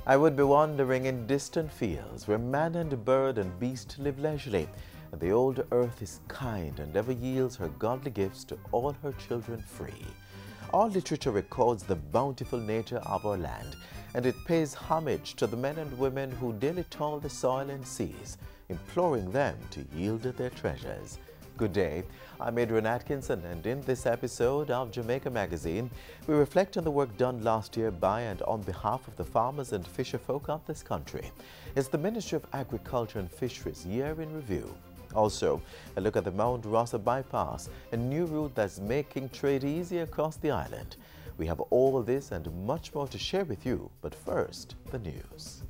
I would be wandering in distant fields where man and bird and beast live leisurely, and the old earth is kind and ever yields her godly gifts to all her children free. All literature records the bountiful nature of our land, and it pays homage to the men and women who daily toil the soil and seas, imploring them to yield their treasures. Good day, I'm Adrian Atkinson, and in this episode of Jamaica Magazine, we reflect on the work done last year by and on behalf of the farmers and fisherfolk of this country. It's the Ministry of Agriculture and Fisheries Year in Review. Also, a look at the Mount Rosa bypass, a new route that's making trade easy across the island. We have all this and much more to share with you, but first, the news.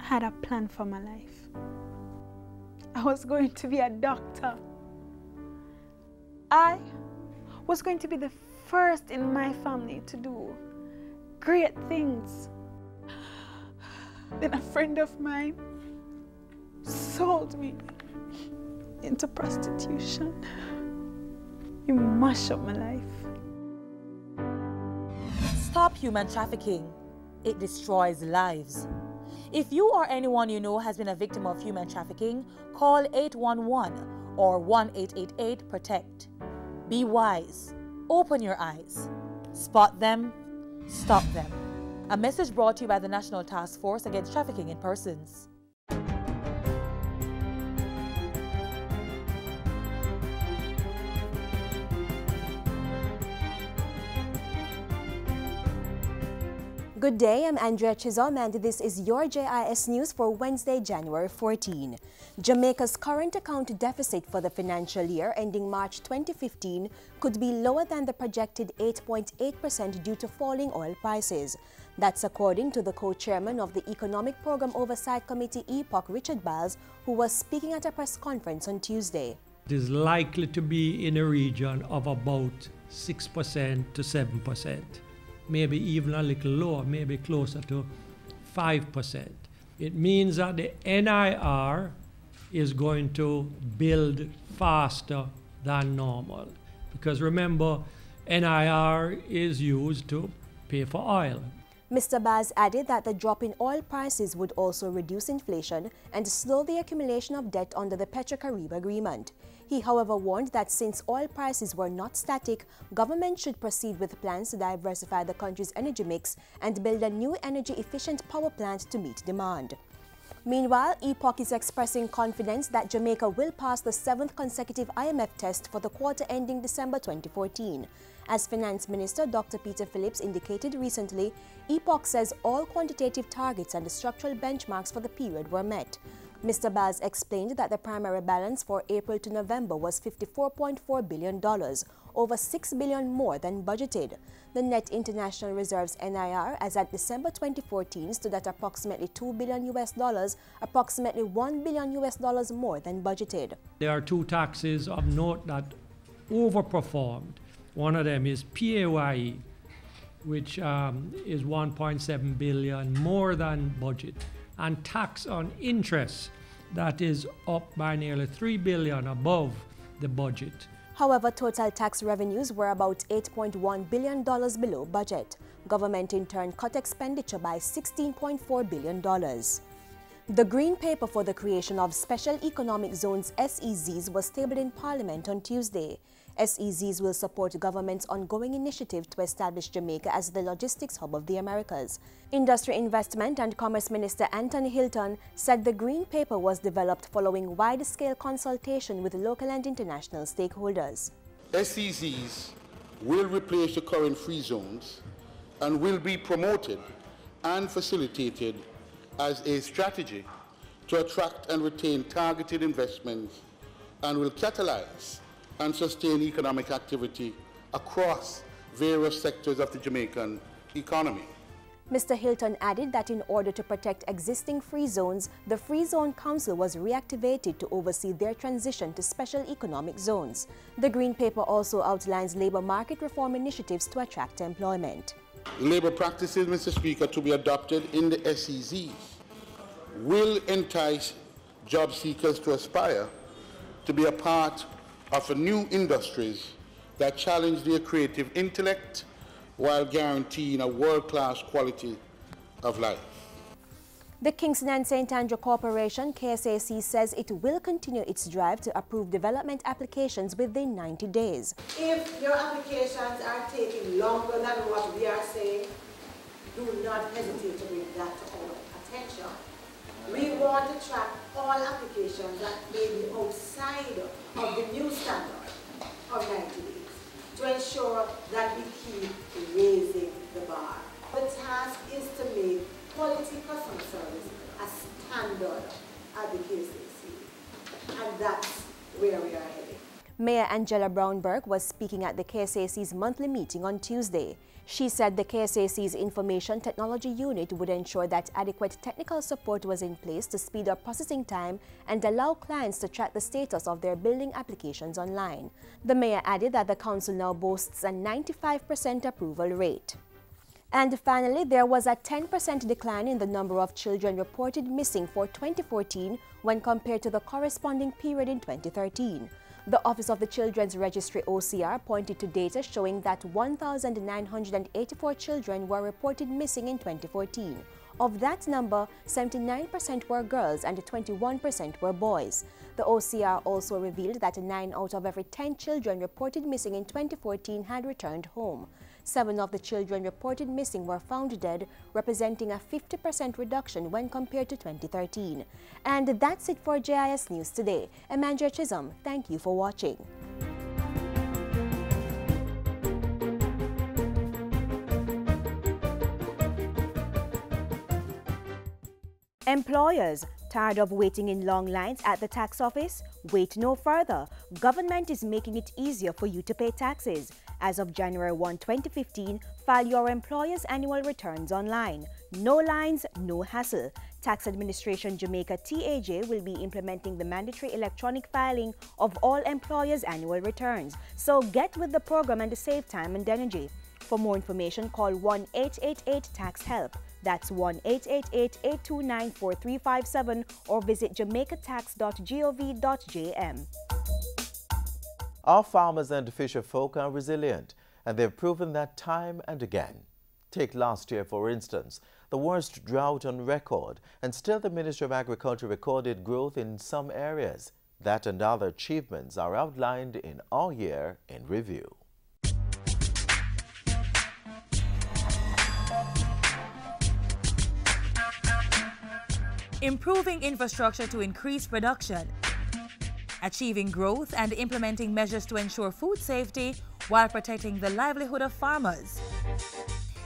I had a plan for my life. I was going to be a doctor. I was going to be the first in my family to do great things. Then a friend of mine sold me into prostitution. He mashed up my life. Stop human trafficking. It destroys lives. If you or anyone you know has been a victim of human trafficking, call 811 or 1-888-PROTECT. Be wise. Open your eyes. Spot them. Stop them. A message brought to you by the National Task Force Against Trafficking in Persons. Good day, I'm Andrea Chizom, and this is your JIS News for Wednesday, January 14. Jamaica's current account deficit for the financial year ending March 2015 could be lower than the projected 8.8% due to falling oil prices. That's according to the co-chairman of the Economic Program Oversight Committee, EPOC, Richard Biles, who was speaking at a press conference on Tuesday. It is likely to be in a region of about 6% to 7%. Maybe even a little lower, maybe closer to 5%. It means that the NIR is going to build faster than normal. Because remember, NIR is used to pay for oil. Mr. Baz added that the drop in oil prices would also reduce inflation and slow the accumulation of debt under the Petro-Carib Agreement. He, however, warned that since oil prices were not static, government should proceed with plans to diversify the country's energy mix and build a new energy-efficient power plant to meet demand. Meanwhile, EPOC is expressing confidence that Jamaica will pass the 7th consecutive IMF test for the quarter ending December 2014. As Finance Minister Dr. Peter Phillips indicated recently, EPOC says all quantitative targets and the structural benchmarks for the period were met. Mr. Baz explained that the primary balance for April to November was $54.4 billion, over $6 billion more than budgeted. The net international reserves NIR as at December 2014 stood at approximately $2 billion, approximately $1 billion more than budgeted. There are two taxes of note that overperformed. One of them is PAYE, which is $1.7 billion more than budget, and tax on interest that is up by nearly $3 billion above the budget. However, total tax revenues were about $8.1 billion below budget. Government in turn cut expenditure by $16.4 billion. The Green Paper for the creation of Special Economic Zones SEZs was tabled in Parliament on Tuesday. SEZs will support government's ongoing initiative to establish Jamaica as the logistics hub of the Americas. Industry, Investment and Commerce Minister Anthony Hilton said the Green Paper was developed following wide-scale consultation with local and international stakeholders. SEZs will replace the current free zones and will be promoted and facilitated as a strategy to attract and retain targeted investments, and will catalyze and sustain economic activity across various sectors of the Jamaican economy. Mr. Hilton added that in order to protect existing free zones, the Free Zone Council was reactivated to oversee their transition to special economic zones. The Green Paper also outlines labor market reform initiatives to attract employment. Labor practices, Mr. Speaker, to be adopted in the SEZs will entice job seekers to aspire to be a part of new industries that challenge their creative intellect while guaranteeing a world-class quality of life. The Kingston and St. Andrew Corporation, KSAC, says it will continue its drive to approve development applications within 90 days. If your applications are taking longer than what we are saying, do not hesitate to bring that to our attention. We want to track all applications that may be outside of the new standard of 90 days to ensure that we keep raising the bar. The task is to make quality customer service a standard at the KSAC, and that's where we are heading. Mayor Angela Brownberg was speaking at the KSAC's monthly meeting on Tuesday. She said the KSAC's Information Technology Unit would ensure that adequate technical support was in place to speed up processing time and allow clients to track the status of their building applications online. The mayor added that the council now boasts a 95% approval rate. And finally, there was a 10% decline in the number of children reported missing for 2014 when compared to the corresponding period in 2013. The Office of the Children's Registry OCR pointed to data showing that 1,984 children were reported missing in 2014. Of that number, 79% were girls and 21% were boys. The OCR also revealed that 9 out of every 10 children reported missing in 2014 had returned home. 7 of the children reported missing were found dead, representing a 50% reduction when compared to 2013. And that's it for JIS News today. I'm Andrea Chisholm. Thank you for watching. Employers, tired of waiting in long lines at the tax office? Wait no further. Government is making it easier for you to pay taxes. As of January 1, 2015, file your employer's annual returns online. No lines, no hassle. Tax Administration Jamaica TAJ will be implementing the mandatory electronic filing of all employers' annual returns. So get with the program and save time and energy. For more information, call 1-888-TAX-HELP. That's 1-888-829-4357 or visit jamaicatax.gov.jm. Our farmers and fisher folk are resilient, and they've proven that time and again. Take last year, for instance, the worst drought on record, and still the Ministry of Agriculture recorded growth in some areas. That and other achievements are outlined in Our Year in Review. Improving infrastructure to increase production, achieving growth and implementing measures to ensure food safety while protecting the livelihood of farmers.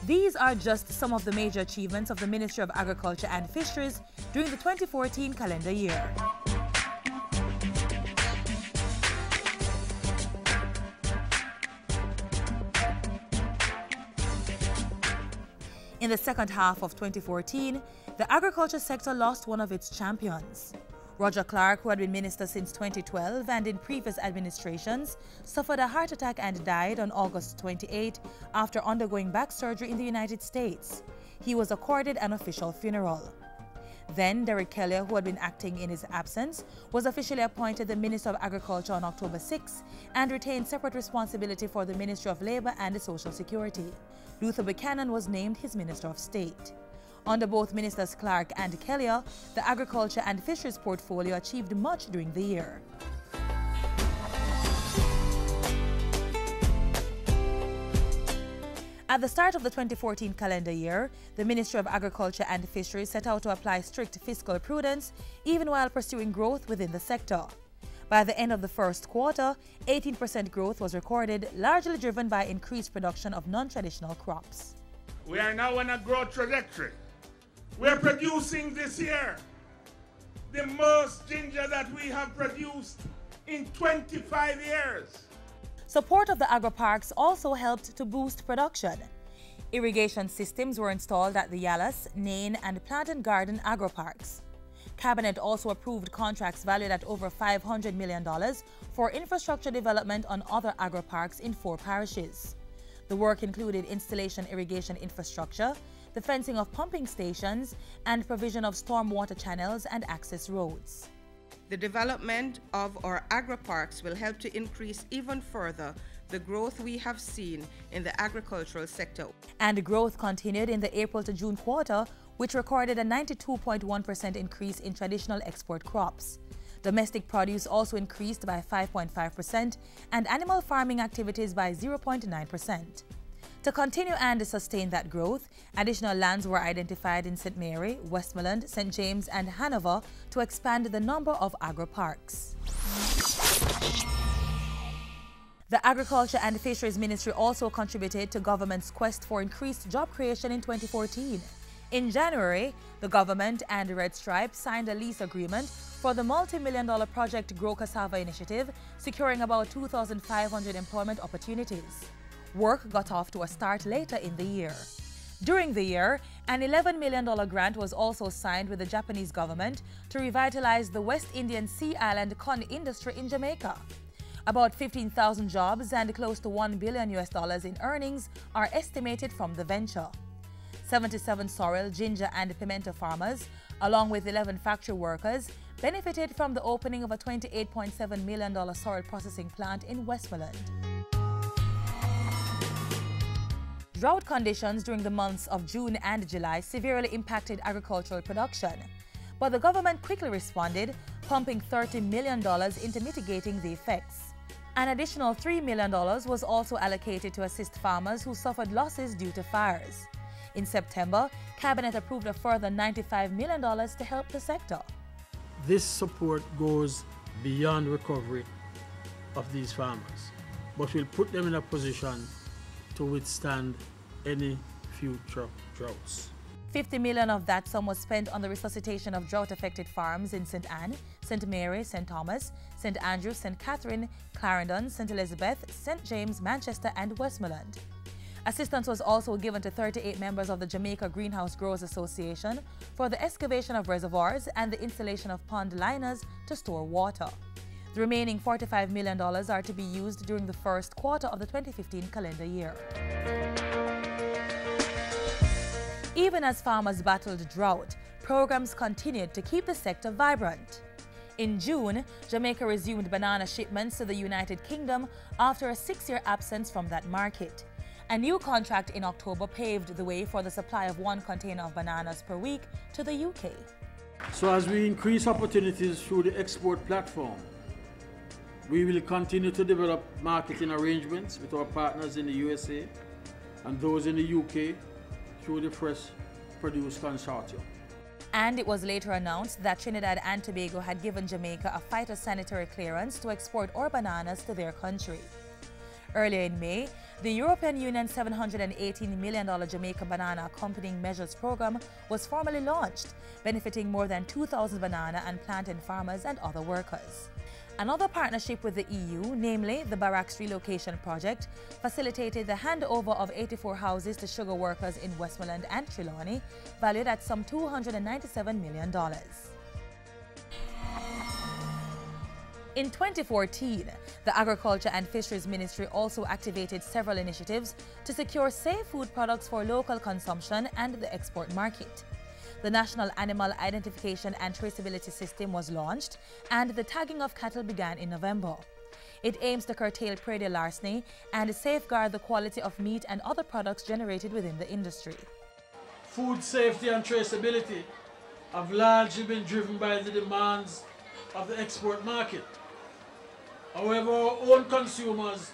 These are just some of the major achievements of the Ministry of Agriculture and Fisheries during the 2014 calendar year. In the second half of 2014, the agriculture sector lost one of its champions. Roger Clark, who had been minister since 2012 and in previous administrations, suffered a heart attack and died on August 28 after undergoing back surgery in the United States. He was accorded an official funeral. Then Derek Kelly, who had been acting in his absence, was officially appointed the Minister of Agriculture on October 6 and retained separate responsibility for the Ministry of Labour and Social Security. Luther Buchanan was named his Minister of State. Under both Ministers Clark and Kellier, the agriculture and fisheries portfolio achieved much during the year. At the start of the 2014 calendar year, the Ministry of Agriculture and Fisheries set out to apply strict fiscal prudence, even while pursuing growth within the sector. By the end of the first quarter, 18% growth was recorded, largely driven by increased production of non-traditional crops. We are now on a growth trajectory. We're producing this year the most ginger that we have produced in 25 years. Support of the agri-parks also helped to boost production. Irrigation systems were installed at the Yallas, Nain and Plant and Garden agri-parks. Cabinet also approved contracts valued at over $500 million for infrastructure development on other agri-parks in 4 parishes. The work included installation irrigation infrastructure, the fencing of pumping stations, and provision of stormwater channels and access roads. The development of our agri-parks will help to increase even further the growth we have seen in the agricultural sector. And growth continued in the April to June quarter, which recorded a 92.1% increase in traditional export crops. Domestic produce also increased by 5.5% and animal farming activities by 0.9%. To continue and sustain that growth, additional lands were identified in St. Mary, Westmoreland, St. James and Hanover to expand the number of agro-parks. The Agriculture and Fisheries Ministry also contributed to government's quest for increased job creation in 2014. In January, the government and Red Stripe signed a lease agreement for the multi-million-dollar Project Grow Cassava initiative, securing about 2,500 employment opportunities. Work got off to a start later in the year. During the year, an $11 million grant was also signed with the Japanese government to revitalize the West Indian Sea Island cotton industry in Jamaica. About 15,000 jobs and close to $1 billion in earnings are estimated from the venture. 77 sorrel, ginger and pimento farmers, along with 11 factory workers, benefited from the opening of a $28.7 million sorrel processing plant in Westmoreland. Drought conditions during the months of June and July severely impacted agricultural production, but the government quickly responded, pumping $30 million into mitigating the effects. An additional $3 million was also allocated to assist farmers who suffered losses due to fires. In September, Cabinet approved a further $95 million to help the sector. This support goes beyond recovery of these farmers, but will put them in a position to withstand any future droughts. $50 million of that sum was spent on the resuscitation of drought-affected farms in St. Anne, St. Mary, St. Thomas, St. Andrew, St. Catherine, Clarendon, St. Elizabeth, St. James, Manchester and Westmoreland. Assistance was also given to 38 members of the Jamaica Greenhouse Growers Association for the excavation of reservoirs and the installation of pond liners to store water. The remaining $45 million are to be used during the first quarter of the 2015 calendar year. Even as farmers battled drought, programs continued to keep the sector vibrant. In June, Jamaica resumed banana shipments to the United Kingdom after a 6-year absence from that market. A new contract in October paved the way for the supply of 1 container of bananas per week to the UK. So as we increase opportunities through the export platform, we will continue to develop marketing arrangements with our partners in the USA and those in the UK through the Fresh Produce Consortium. And it was later announced that Trinidad and Tobago had given Jamaica a phytosanitary clearance to export our bananas to their country. Earlier in May, the European Union's $718 million Jamaica Banana Accompanying Measures program was formally launched, benefiting more than 2,000 banana and plantain farmers and other workers. Another partnership with the EU, namely the Barracks Relocation Project, facilitated the handover of 84 houses to sugar workers in Westmoreland and Trelawney, valued at some $297 million. In 2014, the Agriculture and Fisheries Ministry also activated several initiatives to secure safe food products for local consumption and the export market. The National Animal Identification and Traceability System was launched, and the tagging of cattle began in November. It aims to curtail prairie larceny and safeguard the quality of meat and other products generated within the industry. Food safety and traceability have largely been driven by the demands of the export market. However, our own consumers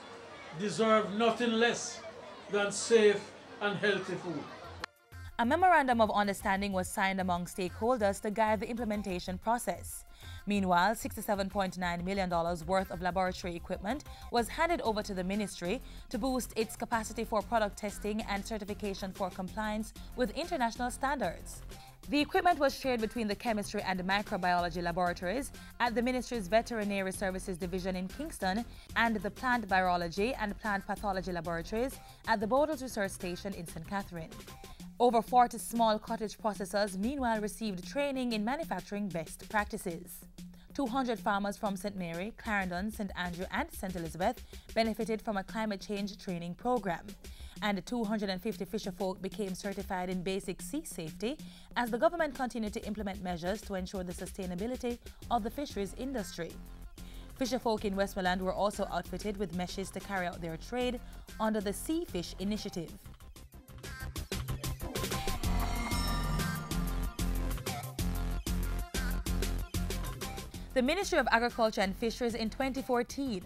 deserve nothing less than safe and healthy food. A memorandum of understanding was signed among stakeholders to guide the implementation process. Meanwhile, $67.9 million worth of laboratory equipment was handed over to the ministry to boost its capacity for product testing and certification for compliance with international standards. The equipment was shared between the chemistry and microbiology laboratories at the ministry's Veterinary Services Division in Kingston and the plant virology and plant pathology laboratories at the Bodles Research Station in St. Catherine. Over 40 small cottage processors meanwhile received training in manufacturing best practices. 200 farmers from St. Mary, Clarendon, St. Andrew and St. Elizabeth benefited from a climate change training program. And 250 fisherfolk became certified in basic sea safety as the government continued to implement measures to ensure the sustainability of the fisheries industry. Fisherfolk in Westmoreland were also outfitted with meshes to carry out their trade under the Sea Fish Initiative. The Ministry of Agriculture and Fisheries in 2014,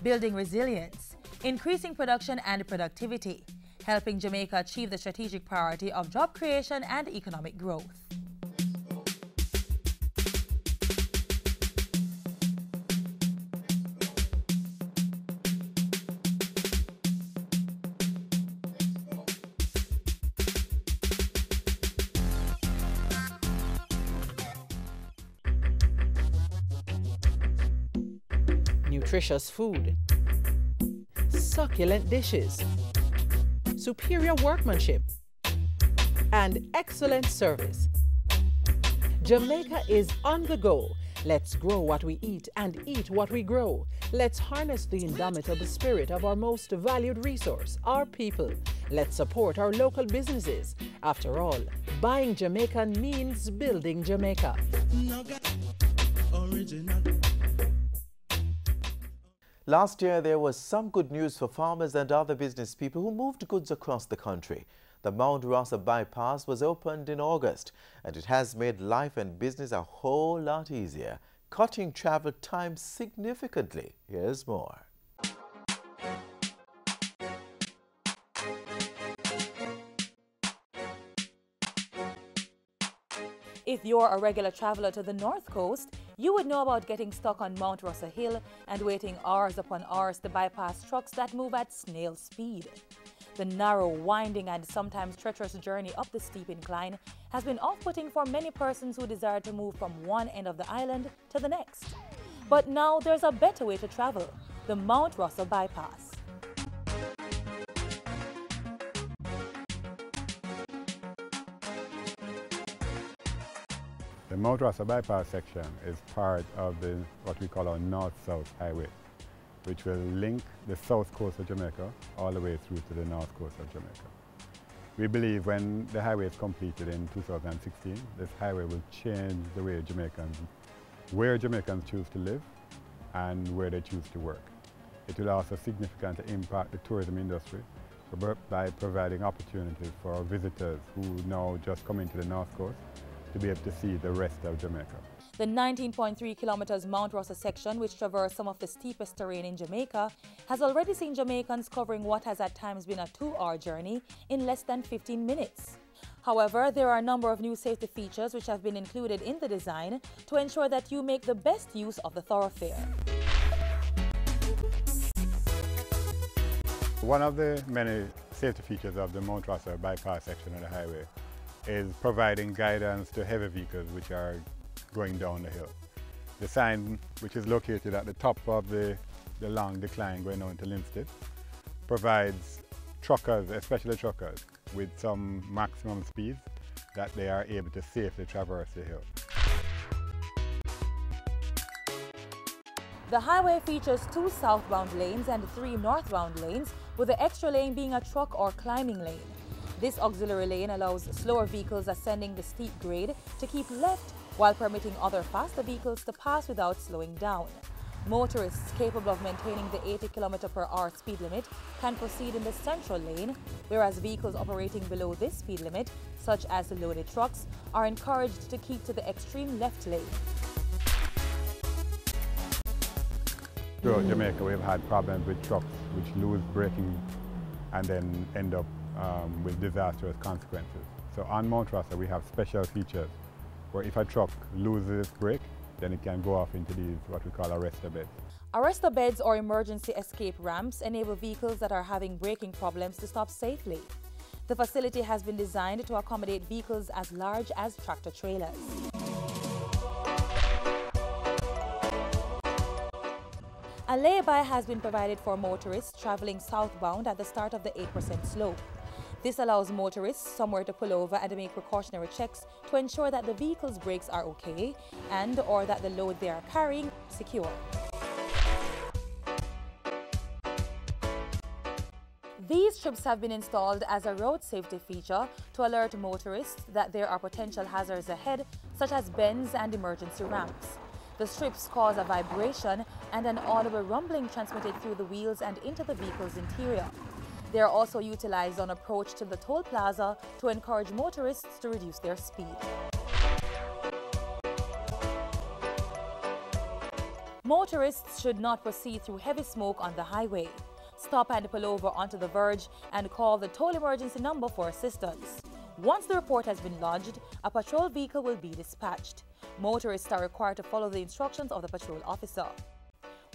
building resilience, increasing production and productivity, helping Jamaica achieve the strategic priority of job creation and economic growth. Nutritious food, succulent dishes, superior workmanship, and excellent service. Jamaica is on the go. Let's grow what we eat and eat what we grow. Let's harness the indomitable spirit of our most valued resource, our people. Let's support our local businesses. After all, buying Jamaican means building Jamaica. Last year, there was some good news for farmers and other business people who moved goods across the country. The Mount Rossa bypass was opened in August, and it has made life and business a whole lot easier, cutting travel time significantly. Here's more. If you're a regular traveler to the North Coast, you would know about getting stuck on Mount Rossa Hill and waiting hours upon hours to bypass trucks that move at snail speed. The narrow, winding and sometimes treacherous journey up the steep incline has been off-putting for many persons who desire to move from one end of the island to the next. But now there's a better way to travel, the Mount Rossa bypass. The Mount Rossa bypass section is part of what we call our North-South Highway, which will link the south coast of Jamaica all the way through to the north coast of Jamaica. We believe when the highway is completed in 2016, this highway will change the way where Jamaicans choose to live and where they choose to work. It will also significantly impact the tourism industry by providing opportunities for our visitors who now just come into the north coast to be able to see the rest of Jamaica. The 19.3 kilometers Mount Rossa section, which traverses some of the steepest terrain in Jamaica, has already seen Jamaicans covering what has at times been a 2-hour journey in less than 15 minutes. However, there are a number of new safety features which have been included in the design to ensure that you make the best use of the thoroughfare. One of the many safety features of the Mount Rossa bypass section of the highway is providing guidance to heavy vehicles which are going down the hill. The sign, which is located at the top of the long decline going down to Linstead, provides truckers, especially truckers, with some maximum speeds that they are able to safely traverse the hill. The highway features 2 southbound lanes and 3 northbound lanes, with the extra lane being a truck or climbing lane. This auxiliary lane allows slower vehicles ascending the steep grade to keep left while permitting other faster vehicles to pass without slowing down. Motorists capable of maintaining the 80 km/h speed limit can proceed in the central lane, whereas vehicles operating below this speed limit, such as loaded trucks, are encouraged to keep to the extreme left lane. Throughout Jamaica, we've had problems with trucks which lose braking and then end up with disastrous consequences. So on Mount Rossa, we have special features where if a truck loses its brake, then it can go off into these what we call arrestor beds. Arrestor beds or emergency escape ramps enable vehicles that are having braking problems to stop safely. The facility has been designed to accommodate vehicles as large as tractor trailers. A lay-by has been provided for motorists traveling southbound at the start of the 8% slope. This allows motorists somewhere to pull over and make precautionary checks to ensure that the vehicle's brakes are okay and or that the load they are carrying is secure. These strips have been installed as a road safety feature to alert motorists that there are potential hazards ahead, such as bends and emergency ramps. The strips cause a vibration and an audible rumbling transmitted through the wheels and into the vehicle's interior. They are also utilized on approach to the toll plaza to encourage motorists to reduce their speed. Motorists should not proceed through heavy smoke on the highway. Stop and pull over onto the verge and call the toll emergency number for assistance. Once the report has been lodged, a patrol vehicle will be dispatched. Motorists are required to follow the instructions of the patrol officer.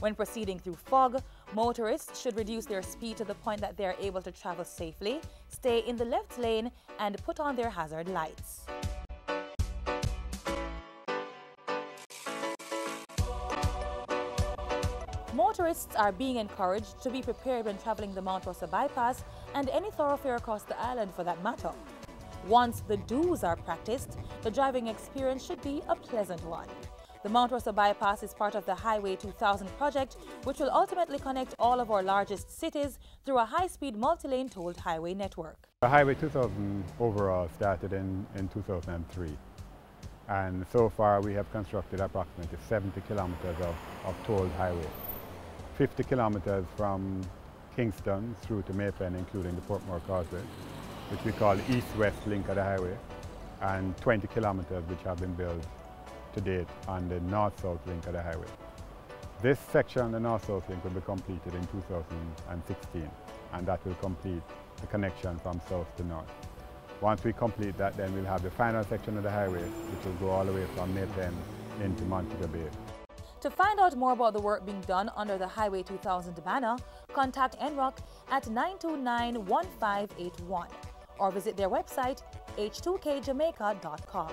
When proceeding through fog, motorists should reduce their speed to the point that they are able to travel safely, stay in the left lane, and put on their hazard lights. Motorists are being encouraged to be prepared when traveling the Mount Rosa bypass and any thoroughfare across the island for that matter. Once the do's are practiced, the driving experience should be a pleasant one. The Mount Rosa bypass is part of the Highway 2000 project, which will ultimately connect all of our largest cities through a high-speed multi-lane tolled highway network. The Highway 2000 overall started in 2003, and so far we have constructed approximately 70 kilometers of tolled highway. 50 kilometers from Kingston through to Maypen, including the Portmore Causeway, which we call east-west link of the highway, and 20 kilometers which have been built to date on the north-south link of the highway. This section, the north-south link, will be completed in 2016, and that will complete the connection from south to north. Once we complete that, then we'll have the final section of the highway, which will go all the way from Maypen into Montego Bay. To find out more about the work being done under the Highway 2000 banner, contact NROC at 929-1581 or visit their website h2kjamaica.com.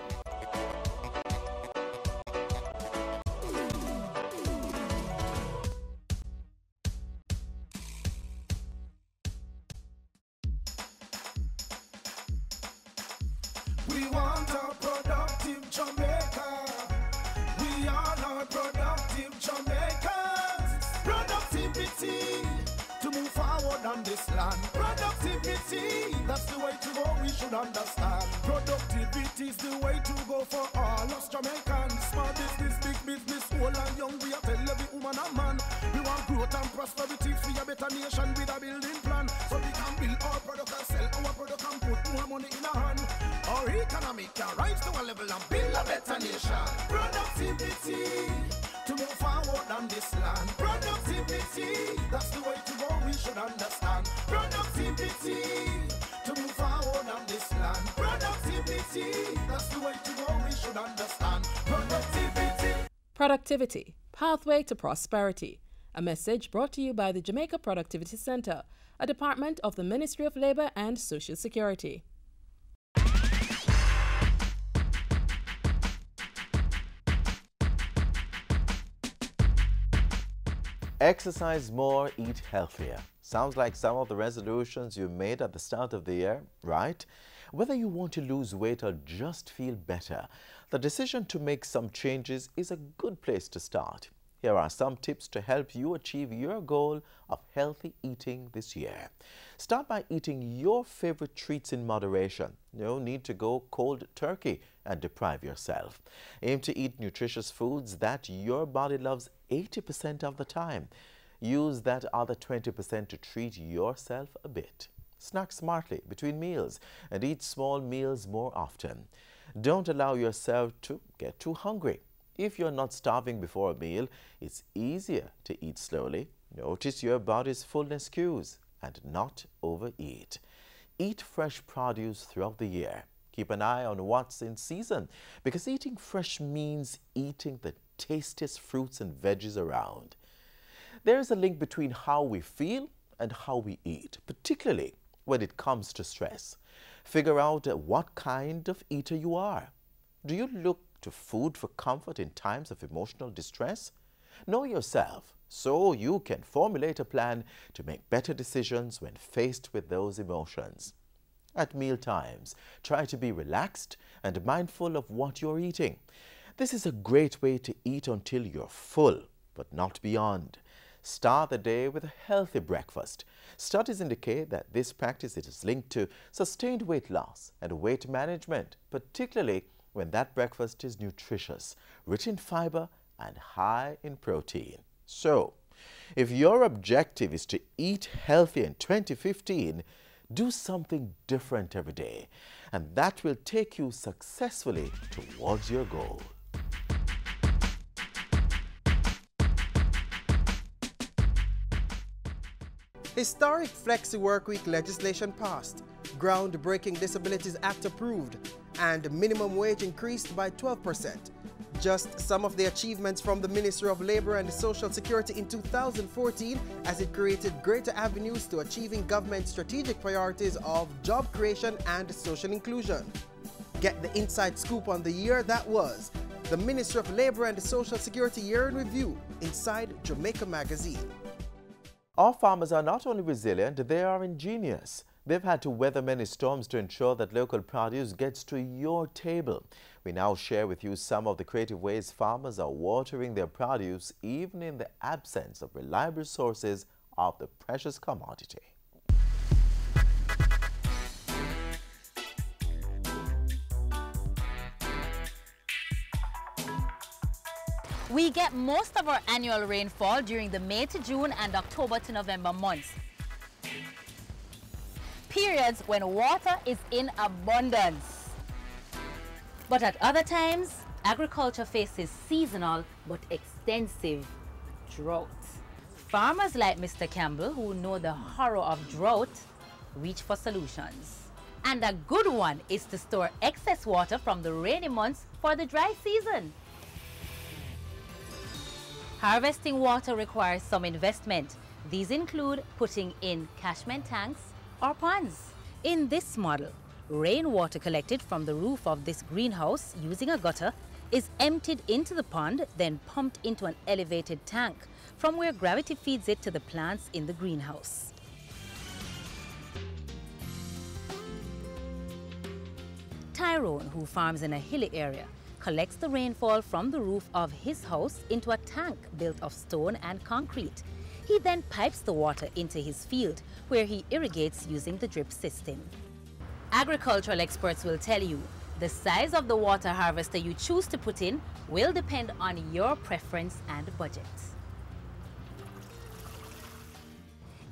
We want a productive Jamaica. We are not productive Jamaicans. Productivity to move forward on this land. Productivity, that's the way to go, we should understand. Productivity is the way to go for all us Jamaicans. Small business, big business, old and young, we are tell every woman and man. We want growth and prosperity for a better nation with a building plan. So we can build our product and sell our product and put more money in our hand. Our economy can rise to a level and build a better nation. Productivity to move forward on this land. Productivity, that's the way to go, we should understand. Productivity to move forward on this land. Productivity, that's the way to go, we should understand. Productivity. Productivity, pathway to prosperity. A message brought to you by the Jamaica Productivity Center, a department of the Ministry of Labor and Social Security. Exercise more, eat healthier. Sounds like some of the resolutions you made at the start of the year, right? Whether you want to lose weight or just feel better, the decision to make some changes is a good place to start. Here are some tips to help you achieve your goal of healthy eating this year. Start by eating your favorite treats in moderation. No need to go cold turkey and deprive yourself. Aim to eat nutritious foods that your body loves 80% of the time. Use that other 20% to treat yourself a bit. Snack smartly between meals and eat small meals more often. Don't allow yourself to get too hungry. If you're not starving before a meal, it's easier to eat slowly. Notice your body's fullness cues and not overeat. Eat fresh produce throughout the year. Keep an eye on what's in season, because eating fresh means eating the tastiest fruits and veggies around. There is a link between how we feel and how we eat, particularly when it comes to stress. Figure out what kind of eater you are. Do you look to food for comfort in times of emotional distress? Know yourself so you can formulate a plan to make better decisions when faced with those emotions. At meal times, try to be relaxed and mindful of what you're eating. This is a great way to eat until you're full, but not beyond. Start the day with a healthy breakfast. Studies indicate that this practice is linked to sustained weight loss and weight management, particularly when that breakfast is nutritious, rich in fiber and high in protein. So, if your objective is to eat healthy in 2015, do something different every day, and that will take you successfully towards your goal. Historic Flexi Workweek legislation passed, groundbreaking Disabilities Act approved, and minimum wage increased by 12%. Just some of the achievements from the Ministry of Labour and Social Security in 2014 as it created greater avenues to achieving government's strategic priorities of job creation and social inclusion. Get the inside scoop on the year that was. The Ministry of Labour and Social Security Year in Review inside Jamaica magazine. Our farmers are not only resilient, they are ingenious. They've had to weather many storms to ensure that local produce gets to your table. We now share with you some of the creative ways farmers are watering their produce even in the absence of reliable sources of the precious commodity. We get most of our annual rainfall during the May to June and October to November months. Periods when water is in abundance. But at other times, agriculture faces seasonal but extensive droughts. Farmers like Mr. Campbell, who know the horror of drought, reach for solutions. And a good one is to store excess water from the rainy months for the dry season. Harvesting water requires some investment. These include putting in catchment tanks or ponds. In this model, rainwater collected from the roof of this greenhouse using a gutter is emptied into the pond, then pumped into an elevated tank, from where gravity feeds it to the plants in the greenhouse. Tyrone, who farms in a hilly area, collects the rainfall from the roof of his house into a tank built of stone and concrete. He then pipes the water into his field, where he irrigates using the drip system. Agricultural experts will tell you the size of the water harvester you choose to put in will depend on your preference and budget.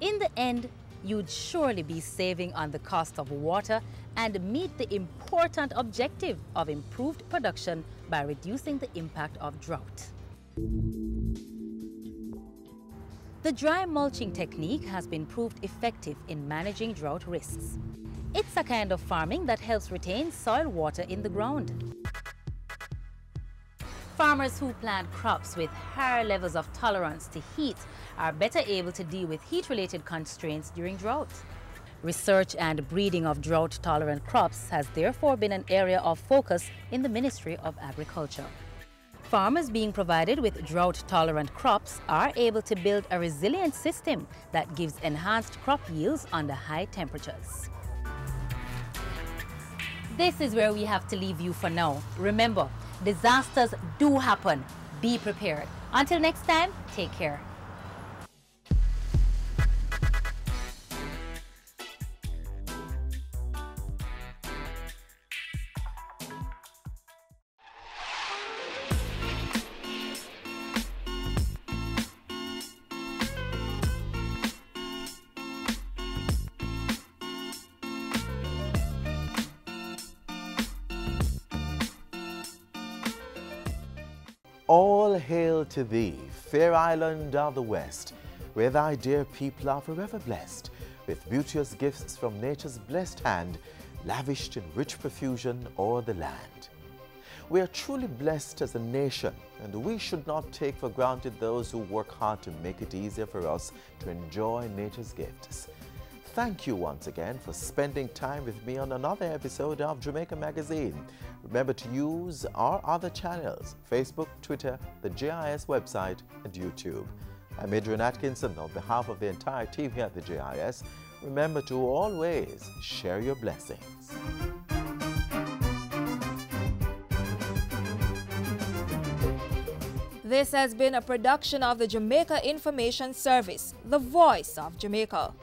In the end, you'd surely be saving on the cost of water and meet the important objective of improved production by reducing the impact of drought. The dry mulching technique has been proved effective in managing drought risks. It's a kind of farming that helps retain soil water in the ground. Farmers who plant crops with higher levels of tolerance to heat are better able to deal with heat-related constraints during drought. Research and breeding of drought-tolerant crops has therefore been an area of focus in the Ministry of Agriculture. Farmers being provided with drought-tolerant crops are able to build a resilient system that gives enhanced crop yields under high temperatures. This is where we have to leave you for now. Remember, disasters do happen. Be prepared. Until next time, take care. All hail to thee, fair island of the west, where thy dear people are forever blessed, with beauteous gifts from nature's blessed hand, lavished in rich profusion o'er the land. We are truly blessed as a nation, and we should not take for granted those who work hard to make it easier for us to enjoy nature's gifts. Thank you once again for spending time with me on another episode of Jamaica Magazine. Remember to use our other channels, Facebook, Twitter, the JIS website, and YouTube. I'm Adrian Atkinson on behalf of the entire team here at the JIS. Remember to always share your blessings. This has been a production of the Jamaica Information Service, the voice of Jamaica.